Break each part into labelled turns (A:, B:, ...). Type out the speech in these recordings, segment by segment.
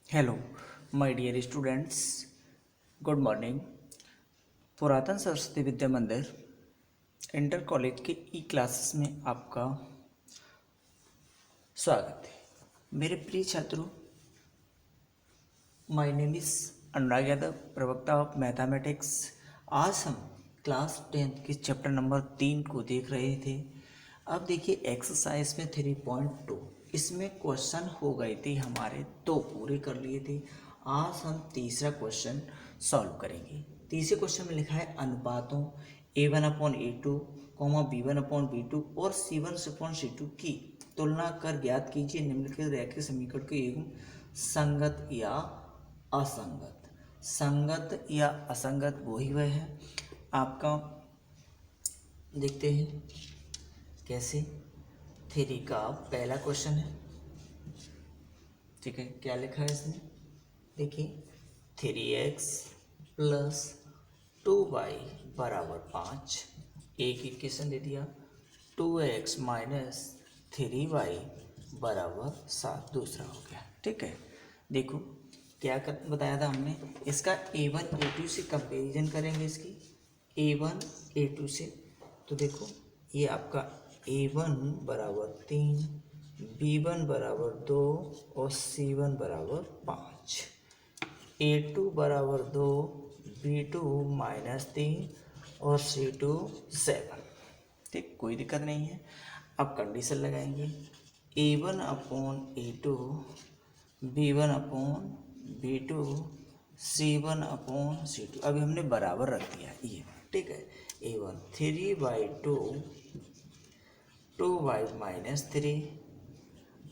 A: Hello my dear students, good morning. Puratan Saraswati विद्या मंदिर inter college के ई classes में आपका स्वागत है। मेरे प्रिय छात्रों, my name is Anurag Yadav, प्रवक्ता ऑफ मैथमेटिक्स। आज हम क्लास 10 के चैप्टर नंबर 3 को देख रहे थे। अब देखिए एक्सरसाइज में 3.2 इसमें क्वेश्चन हो गए थे हमारे, दो पूरे कर लिए थे। आज हम तीसरा क्वेश्चन सॉल्व करेंगे। तीसरे क्वेश्चन में लिखा है अनुपातों A1/A2, B1/B2 और C1/C2 की तुलना कर ज्ञात कीजिए निम्नलिखित रैखिक समीकरण के एवं संगत या असंगत। संगत या असंगत वही वह है आपका। देखते हैं कैसे। 3 का पहला क्वेश्चन है, ठीक है। क्या लिखा है इसमें, देखिए 3x प्लस 2y बराबर 5, एक इक्वेशन दे दिया। 2x माइनस 3y बराबर 7 दूसरा हो गया, ठीक है। देखो क्या बताया था हमने, इसका A1 A2 से कंपेरिजन करेंगे, इसकी A1 A2 से। तो देखो ये आपका A1 बराबर 3, B1 बराबर 2 और C1 बराबर 5। A2 बराबर 2, B2 माइनस 3 और C2 7। ठीक, कोई दिक्कत नहीं है। अब कंडीशन लगाएंगे A1/A2, B1/B2, C1/C2। अभी हमने बराबर रख दिया ये, ठीक है। A1 3/2, 2y माइनस 3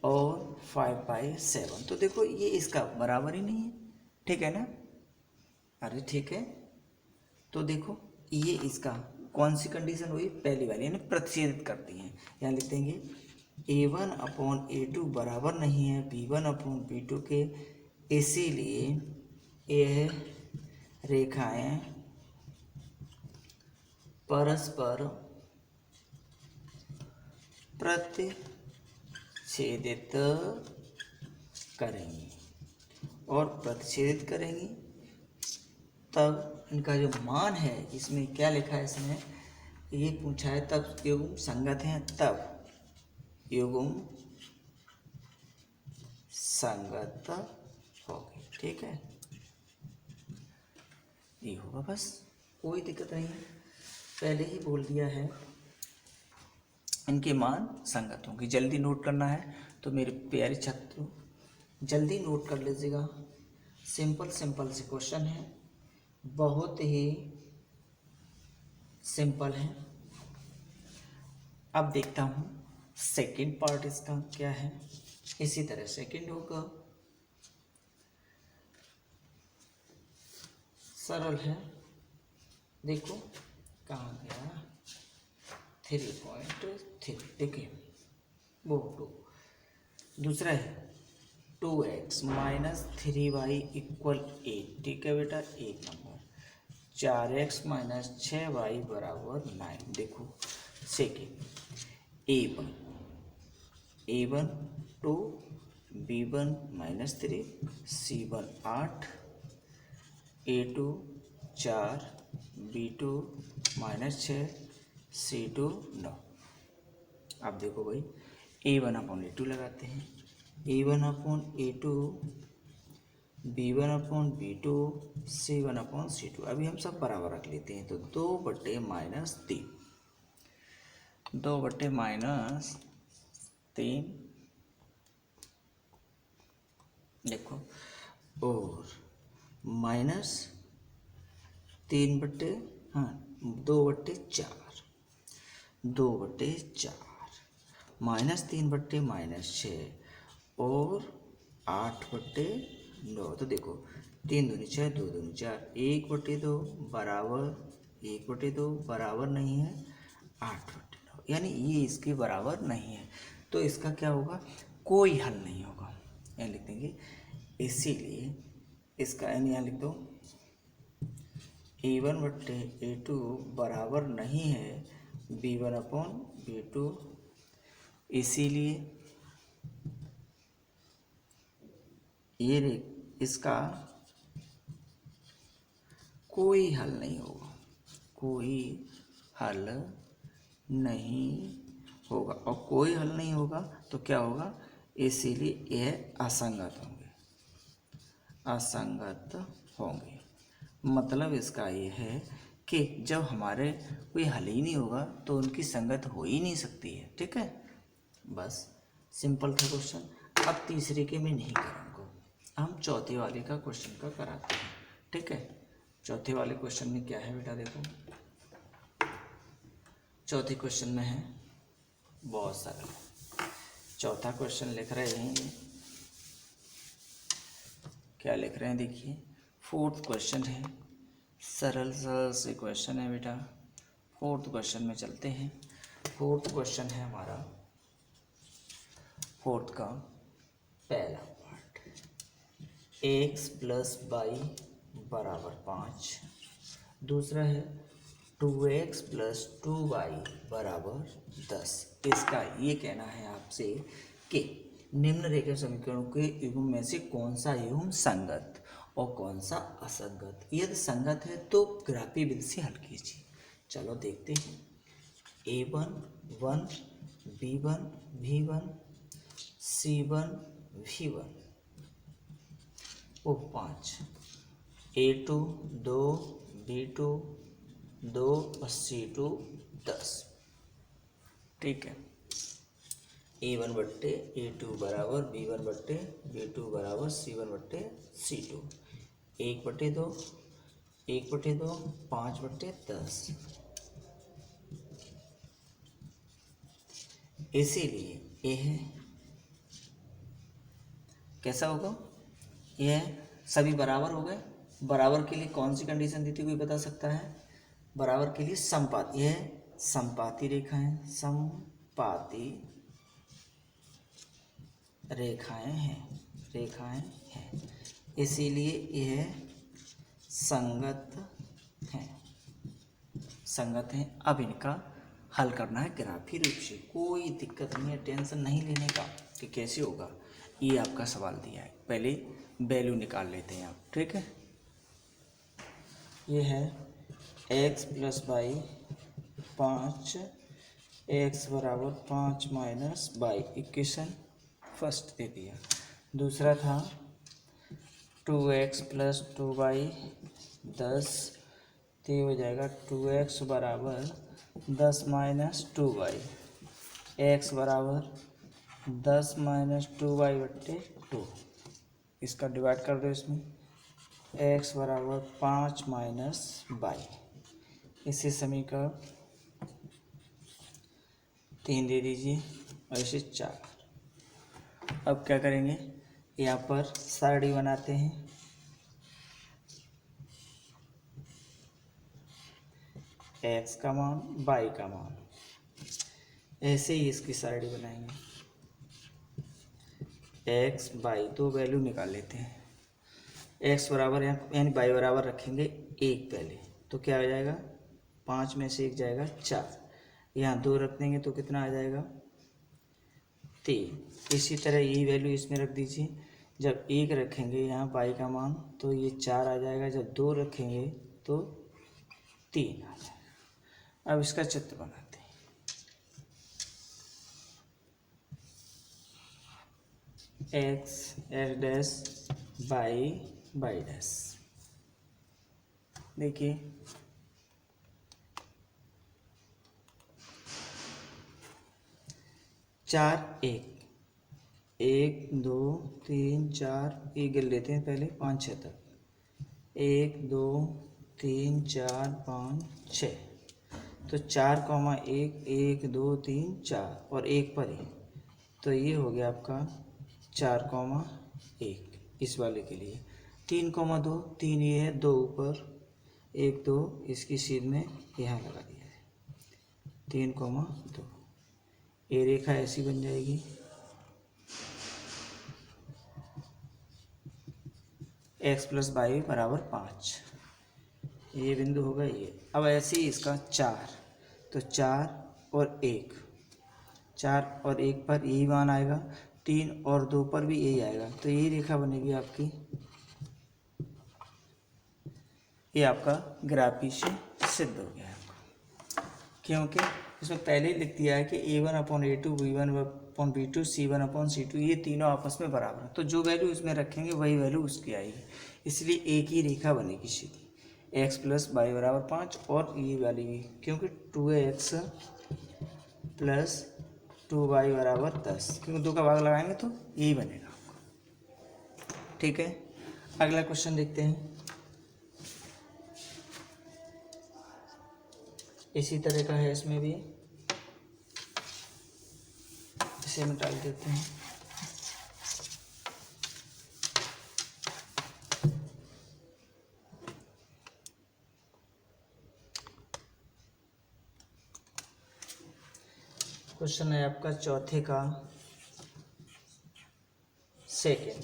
A: और 5/7। तो देखो ये इसका बराबर ही नहीं है, ठीक है ना। अरे ठीक है, तो देखो ये इसका कौन सी कंडीशन हुई, पहली वाली, यानी प्रतिच्छेदित करती हैं। यहाँ लिख देंगे A1/A2 बराबर नहीं है B1/B2 के, इसीलिए यह रेखाएं परस्पर प्रतिच्छेदित करेंगी, और प्रतिच्छेदित करेंगी तब इनका जो मान है, इसमें क्या लिखा है, इसमें ये पूछा है तब युग्म संगत हैं, तब युग्म संगत होगी, ठीक है। ये होगा, बस कोई दिक्कत नहीं है, पहले ही बोल दिया है इनके मान संगत होंगे। जल्दी नोट करना है तो मेरे प्यारे छात्रों जल्दी नोट कर लीजिएगा। सिंपल सिंपल से क्वेश्चन है, बहुत ही सिंपल है। अब देखता हूँ सेकंड पार्ट इसका क्या है। इसी तरह सेकंड होगा, सरल है। देखो कहाँ गया, 3.3, देखिए वो 2। दूसरा है 2x माइनस 3y इक्वल 8, ठीक है बेटा, एक नंबर। 4x माइनस 6y बराबर 9। देखो second A1 2, B1 minus 3, C1 8, A2 4, B2 minus 6, C2 9। अब देखो भाई A1/A2 लगाते हैं। A1/A2, B1/B2, C1/C2। अभी हम सब बराबर रख लेते हैं, तो 2/-3, 2/-3 देखो, और माइनस 3/, हाँ 2/4, 2/4 माइनस 3/-6 और 8/9। तो देखो 3 दूनी 6, 2 दूनी 4, 1/2 बराबर 1/2 बराबर नहीं है 8/9, यानी ये इसके बराबर नहीं है। तो इसका क्या होगा, कोई हल नहीं होगा, यहाँ लिख देंगे। इसीलिए इसका यानी यहाँ लिख दो A1/A2 बराबर नहीं है B1/B2, इसीलिए ये इसका कोई हल नहीं होगा, कोई हल नहीं होगा। और कोई हल नहीं होगा तो क्या होगा, इसीलिए यह असंगत होंगे, असंगत होंगे। मतलब इसका ये है कि जब हमारे कोई हल ही नहीं होगा तो उनकी संगत हो ही नहीं सकती है। ठीक है, बस सिंपल था क्वेश्चन। अब तीसरे के मैं नहीं करूँगा, हम चौथे वाले का क्वेश्चन का कराते हैं। ठीक है, चौथे वाले क्वेश्चन में क्या है बेटा, देखो चौथे क्वेश्चन में है बहुत सरल। चौथा क्वेश्चन लिख रहे हैं, क्या लिख रहे हैं देखिए, फोर्थ क्वेश्चन है, सरल सरल से क्वेश्चन है बेटा। फोर्थ क्वेश्चन में चलते हैं। फोर्थ क्वेश्चन है हमारा, फोर्थ का पहला पार्ट, x प्लस वाई बराबर 5। दूसरा है 2x प्लस 2y बराबर 10। इसका ये कहना है आपसे कि निम्नलिखित समीकरणों के युग्म में से कौन सा युग्म संगत और कौन सा असंगत। यदि संगत है तो ग्राफी विधि से हल कीजिए। चलो देखते हैं। a1 1, b1 v1, c1 v1 वो 5, a2 2, b2 2 और c2 10। ठीक है, a1 बट्टे a2 बराबर b1 बट्टे b2 बराबर c1 बट्टे c2, 1/2 1/2 5/10। इसीलिए यह कैसा होगा, यह सभी बराबर हो गए। बराबर के लिए कौन सी कंडीशन दी थी, कोई बता सकता है? बराबर के लिए समपाती, यह समपाती रेखाएं, समपाती रेखाएं हैं, इसीलिए यह संगत हैं। अब इनका हल करना है ग्राफी रूप से। कोई दिक्कत नहीं है, टेंशन नहीं लेने का कि कैसे होगा। ये आपका सवाल दिया है, पहले वैल्यू निकाल लेते हैं आप। ठीक है, ये है x प्लस वाई 5, x बराबर 5 minus Y, equation first they दिया। दूसरा था 2x प्लस 2y 10, तो ये हो जाएगा 2x बराबर 10 माइनस 2y, x बराबर 10 माइनस 2y बट्टे 2। इसका डिवाइड कर दो इसमें, x बराबर 5 माइनस वाई। इसे समीकरण 3 दे दीजिए और इसे 4। अब क्या करेंगे, यहाँ पर सारणी बनाते हैं। x का मान y का मान, ऐसे ही इसकी सारणी बनाएंगे। x y, दो वैल्यू निकाल लेते हैं। x बराबर यानी y बराबर रखेंगे 1 पहले, तो क्या आ जाएगा, 5 में से 1 जाएगा 4। यहाँ 2 रख देंगे तो कितना आ जाएगा 3। इसी तरह यही वैल्यू इसमें रख दीजिए। जब 1 रखेंगे यहाँ y का मान तो ये 4 आ जाएगा, जब 2 रखेंगे तो 3 आ जाएगा। अब इसका चित्र बनाते हैं। x डैश y डैश, देखिए 4 1 1 2 3 4, ये गिन लेते हैं पहले 5 6 तक। 1 2 3 4 5 6, तो 4,1 1 2 3 4 और 1 पर 1, तो ये हो गया आपका 4,1 इस वाले के लिए। 3,2, 3 ये है, 2 ऊपर 1 2 इसकी सीध में यहाँ लगा दिया है 3,2। ये रेखा ऐसी बन जाएगी। x प्लस वाई बराबर 5, ये बिंदु होगा ये। अब ऐसे ही इसका 4, तो 4 और 1, 4 और 1 पर यही मान आएगा, 3 और 2 पर भी यही आएगा, तो यही रेखा बनेगी आपकी ये आपका ग्राफी से सिद्ध हो गया है, क्योंकि इसमें पहले ही लिख दिया है कि A1/A2 B1/B2 C1/C2 ये तीनों आपस में बराबर हैं, तो जो वैल्यू इसमें रखेंगे वही वैल्यू उसकी आएगी, इसलिए एक ही रेखा बनेगी सीधी x + y = 5 और ये वाली भी, क्योंकि 2x + 2y = 10, क्योंकि 2 का भाग लगाएंगे तो यही बनेगा आपको। ठीक है, अगला क्वेश्चन देखते हैं। इसी तरह का है, इसमें भी इसे मिटा देते हैं। क्वेश्चन है आपका चौथे का second,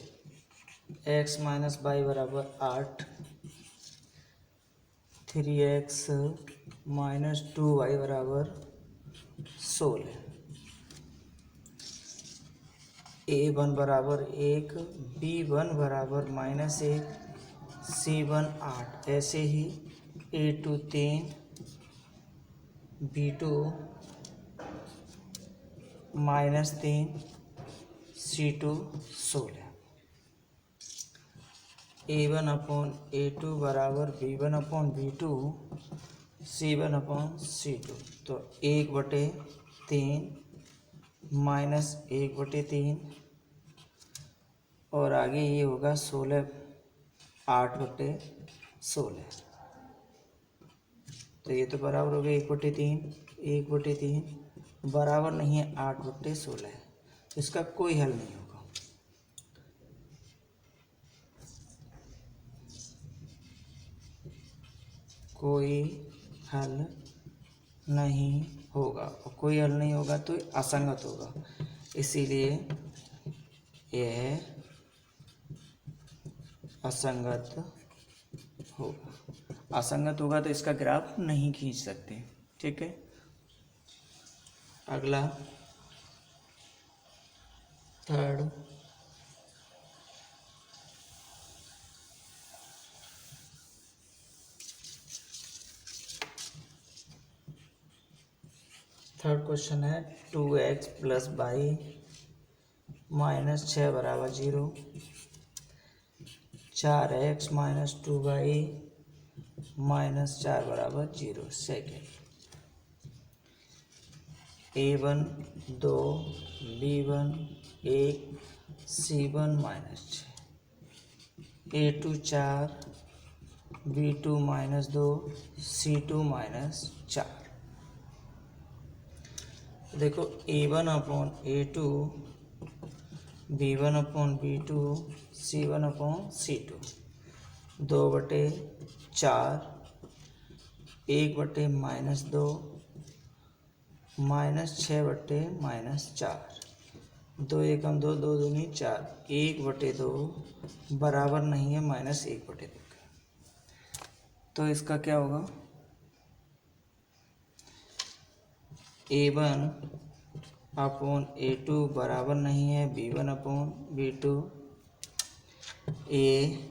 A: x - y = 8, 3x - 2y = 16, A1 = 1, B1 = -1, C1 8, ऐसे ही A2 3, B2 -3, C2 16। A1/A2 = B1/B2 C1/C2, तो 1/3 -1/3 और आगे ये होगा 16 8/16, तो ये तो बराबर हो गया 1/3 बराबर नहीं है 8/16, इसका कोई हल नहीं होगा। कोई हल नहीं होगा, और कोई हल नहीं होगा तो असंगत होगा, इसीलिए यह असंगत होगा। असंगत होगा तो इसका ग्राफ नहीं खींच सकते। ठीक है, अगला थर्ड क्वेश्चन है 2x + y - 6 = 0, 4x - 2y - 4 = 0। Second, A1 2, B1 1, C1 -6, A2 4, B2 -2, C2 -4। देखो A1/A2, B1/B2 C1/C2, 2/4, 1/-2 -6/-4, 2 एकम 2, 2 दूनी 4, 1/2 बराबर नहीं है -1/2 का, तो इसका क्या होगा? A1/A2 बराबर नहीं है B1/B2, ये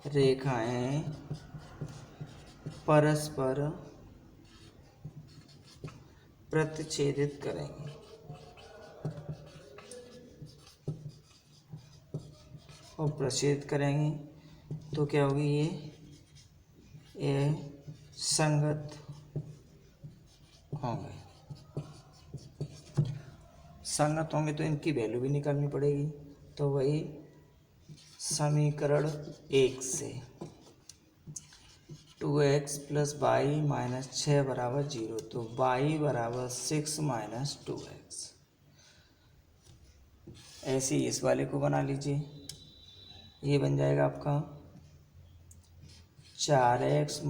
A: रेखाएं परस्पर प्रतिच्छेदित करेंगी और प्रतिच्छेदित करेंगी तो क्या होगी? ये संगत होंगे। संगत होंगे तो इनकी वैल्यू भी निकालनी पड़ेगी, तो वही समीकरण 1 से 2x + y - 6 = 0, तो y = 6 - 2x। ऐसे ही इस वाले को बना लीजिए, ये बन जाएगा आपका 4x -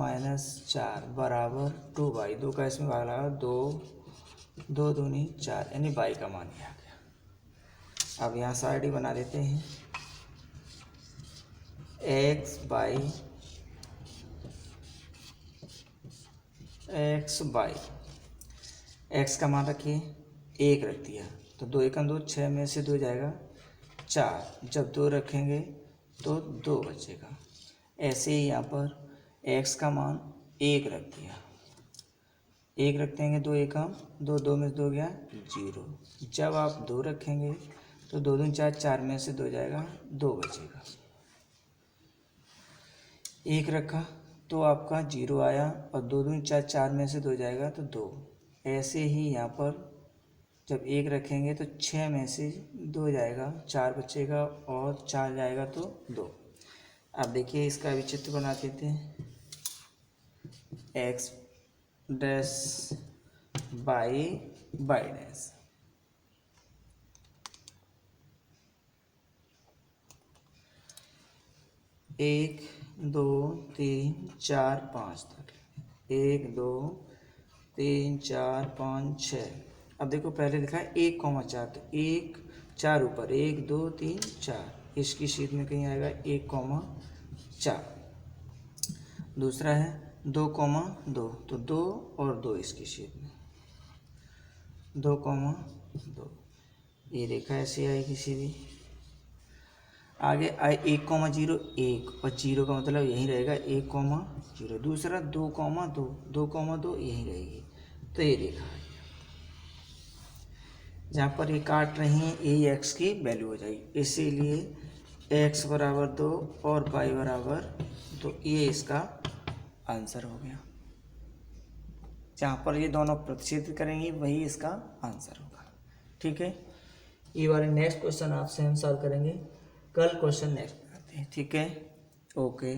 A: 4 = 2y, 2 का इसमें भाग लगा 2, 2 दूनी 4, यानी y का मान आ गया। अब यहाँ साइड ही बना देते हैं, x y, x का मान रखिए 1 रख दिया, तो 2 एकम 2, 6 में से 2 जाएगा 4, जब 2 रखेंगे तो 2 बचेगा। ऐसे ही यहाँ पर एक्स का मान 1 रख दिया, 1 रख देंगे 2 एकम 2, 2 में से 2 गया 0। जब आप 2 रखेंगे तो 2 दूनी 4, 4 में से 2 जाएगा 2 बचेगा। 1 रखा तो आपका 0 आया और 2 दूनी 4, 4 में से 2 जाएगा तो 2। ऐसे ही यहाँ पर जब 1 रखेंगे तो 6 में से 2 जाएगा 4 बचेगा और 4 जाएगा तो 2। अब देखिए इसका भी चित्र बना देते हैं। एक्स डैश बाई डैश, एक 2 3 4 5 तक, 1 2 3 4 5 6। अब देखो पहले लिखा है 1,4, तो 1 4 ऊपर 1 2 3 4, इसकी शीट में कहीं आएगा 1,4। दूसरा है 2,2, तो 2 और 2 इसकी शीट में 2,2, ये रेखा ऐसे आएगी सीधी। आगे आए 1,0 1 और 0 का मतलब यही रहेगा 1,0। दूसरा 2,2 2,2 यही रहेगी, तो ये रेखा है जहाँ पर ये काट रही हैं यही एक्स की वैल्यू हो जाएगी। इसीलिए एक्स बराबर 2 और वाई बराबर 2, ये इसका आंसर हो गया। जहाँ पर ये दोनों प्रतिच्छेद करेंगी वही इसका आंसर होगा। ठीक है, ये वाले नेक्स्ट क्वेश्चन आपसे हम सॉल्व करेंगे। कल क्वेश्चन नेक्स्ट करते हैं। ठीक है, ओके।